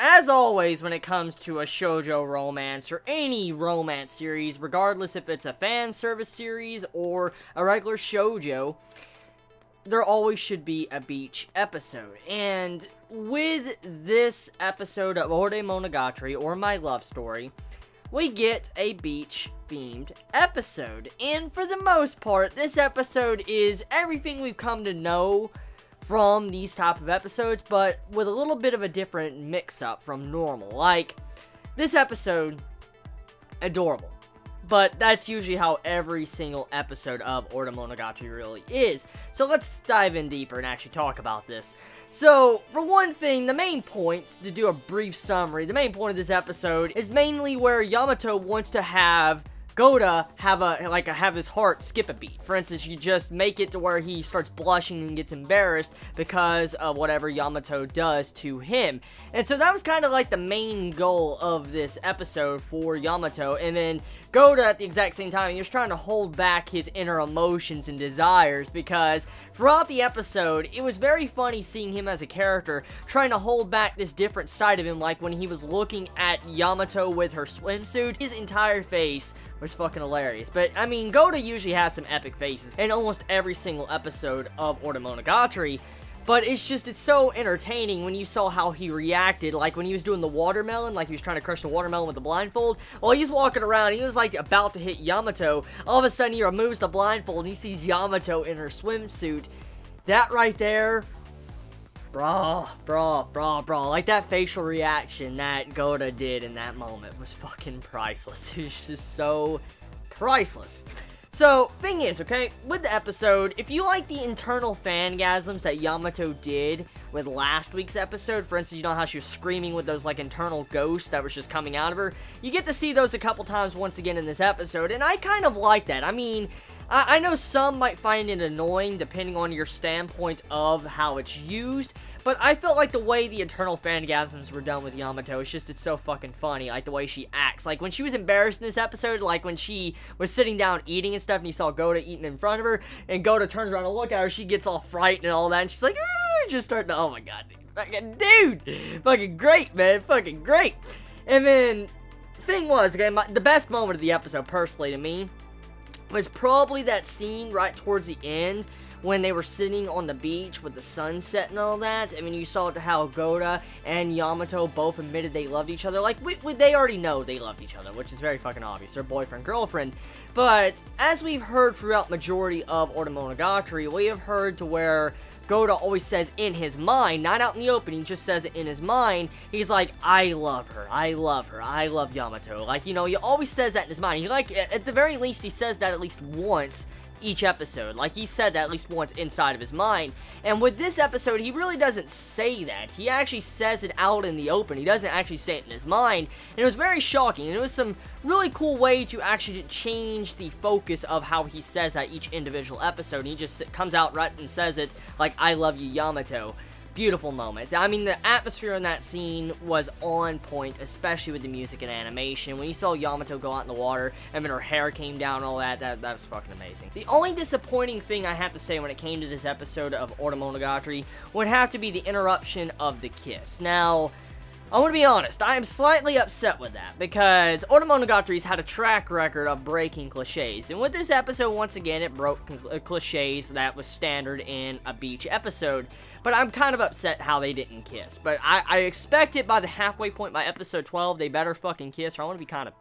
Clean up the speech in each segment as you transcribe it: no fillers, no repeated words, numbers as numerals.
as always, when it comes to a shoujo romance or any romance series, regardless if it's a fan service series or a regular shoujo, there always should be a beach episode. And with this episode of Ore Monogatari, or My Love Story, we get a beach-themed episode. And for the most part, this episode is everything we've come to know from these type of episodes, but with a little bit of a different mix-up from normal. Like, this episode, adorable. But that's usually how every single episode of Ore Monogatari really is. So let's dive in deeper and actually talk about this. So, for one thing, the main point, to do a brief summary, the main point of this episode is mainly where Yamato wants to have Goda have his heart skip a beat. For instance, you just make it to where he starts blushing and gets embarrassed because of whatever Yamato does to him. And so that was kind of like the main goal of this episode for Yamato. And then Goda, at the exact same time, he was trying to hold back his inner emotions and desires, because throughout the episode, it was very funny seeing him as a character trying to hold back this different side of him. Like when he was looking at Yamato with her swimsuit, his entire face was fucking hilarious. But, I mean, Goda usually has some epic faces in almost every single episode of Ore Monogatari, but it's so entertaining when you saw how he reacted, like when he was doing the watermelon, like he was trying to crush the watermelon with the blindfold. While he's walking around, he was like about to hit Yamato. All of a sudden, he removes the blindfold and he sees Yamato in her swimsuit. That right there, bro, like that facial reaction that Goda did in that moment was fucking priceless. It was just so priceless. So, thing is, okay, with the episode, if you like the internal fangasms that Yamato did with last week's episode, for instance, you know how she was screaming with those, like, internal ghosts that was just coming out of her, you get to see those a couple times once again in this episode, and I kind of like that. I mean, I know some might find it annoying depending on your standpoint of how it's used, but I felt like the way the internal fangasms were done with Yamato, it's so fucking funny, like the way she acts. Like when she was embarrassed in this episode, like when she was sitting down eating and stuff, and you saw Goda eating in front of her, and Goda turns around to look at her, she gets all frightened and all that, and she's like, just starting to, oh my god, dude, fucking great, man, fucking great. And then, thing was, okay, the best moment of the episode, personally to me, was probably that scene right towards the end when they were sitting on the beach with the sunset and all that. I mean, you saw how Goda and Yamato both admitted they loved each other. Like, they already know they loved each other, which is very fucking obvious. They're boyfriend-girlfriend. But, as we've heard throughout majority of Ore Monogatari, we have heard to where Goda always says in his mind, not out in the open, he just says it in his mind. He's like, I love her, I love her, I love Yamato. Like, you know, he always says that in his mind. He, like, at the very least, he says that at least once each episode. Like, he said that at least once inside of his mind. And with this episode, he really doesn't say that. He actually says it out in the open. He doesn't actually say it in his mind. And it was very shocking. And it was some really cool way to actually change the focus of how he says that each individual episode. And he just comes out right and says it like, I love you, Yamato. Beautiful moment. I mean, the atmosphere in that scene was on point, especially with the music and animation. When you saw Yamato go out in the water, and then her hair came down and all that, that was fucking amazing. The only disappointing thing I have to say when it came to this episode of Ore Monogatari would have to be the interruption of the kiss. Now, I want to be honest, I am slightly upset with that, because Ore Monogatari's had a track record of breaking cliches, and with this episode, once again, it broke cliches that was standard in a beach episode, but I'm kind of upset how they didn't kiss. But I expect it by the halfway point by episode 12, they better fucking kiss, or I want to be kind of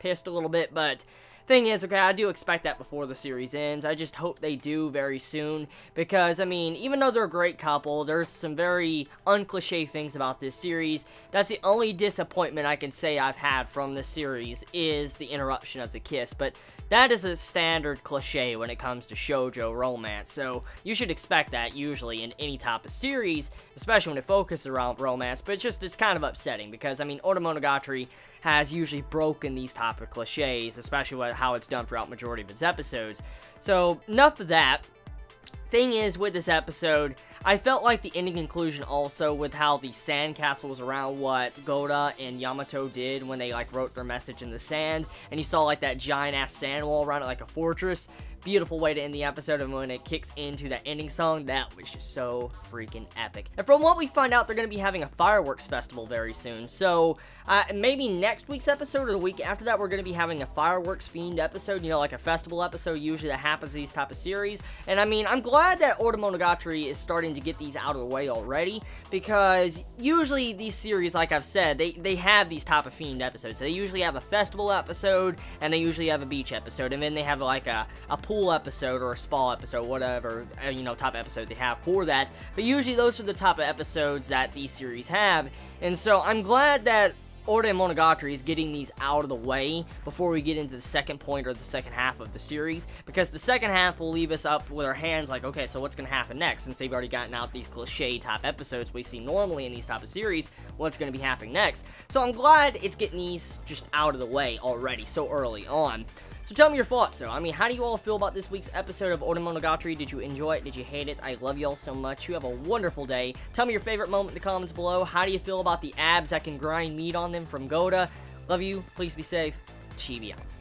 pissed a little bit, but thing is, okay, I do expect that before the series ends. I just hope they do very soon, because, I mean, even though they're a great couple, there's some very uncliche things about this series. That's the only disappointment I can say I've had from this series, is the interruption of the kiss, but that is a standard cliche when it comes to shoujo romance, so you should expect that usually in any type of series, especially when it focuses around romance, but it's kind of upsetting, because, I mean, Ore Monogatari has usually broken these type of cliches, especially with how it's done throughout majority of its episodes. So, enough of that. Thing is, with this episode, I felt like the ending conclusion also with how the sandcastle was around what Goda and Yamato did when they, like, wrote their message in the sand, and you saw, like, that giant-ass sand wall around it like a fortress. beautiful way to end the episode, and when it kicks into that ending song, that was just so freaking epic. And from what we find out, they're going to be having a fireworks festival very soon, so maybe next week's episode or the week after that, we're going to be having a fireworks themed episode, you know, like a festival episode usually that happens in these type of series. And I mean, I'm glad that Order Monogatari is starting to get these out of the way already, because usually these series, like I've said, they have these type of themed episodes. They usually have a festival episode, and they usually have a beach episode, and then they have like a pool episode or a spa episode, whatever, you know, type of episode they have for that. But usually those are the type of episodes that these series have, and so I'm glad that Order Monogatari is getting these out of the way before we get into the second point or the second half of the series, because the second half will leave us up with our hands like, okay, so what's going to happen next? Since they've already gotten out these cliche type episodes we see normally in these type of series, what's going to be happening next? So I'm glad it's getting these just out of the way already so early on. So tell me your thoughts, though. I mean, how do you all feel about this week's episode of Order Monogatari? Did you enjoy it? Did you hate it? I love you all so much. You have a wonderful day. Tell me your favorite moment in the comments below. How do you feel about the abs that can grind meat on them from Goda? Love you. Please be safe. Chibi out.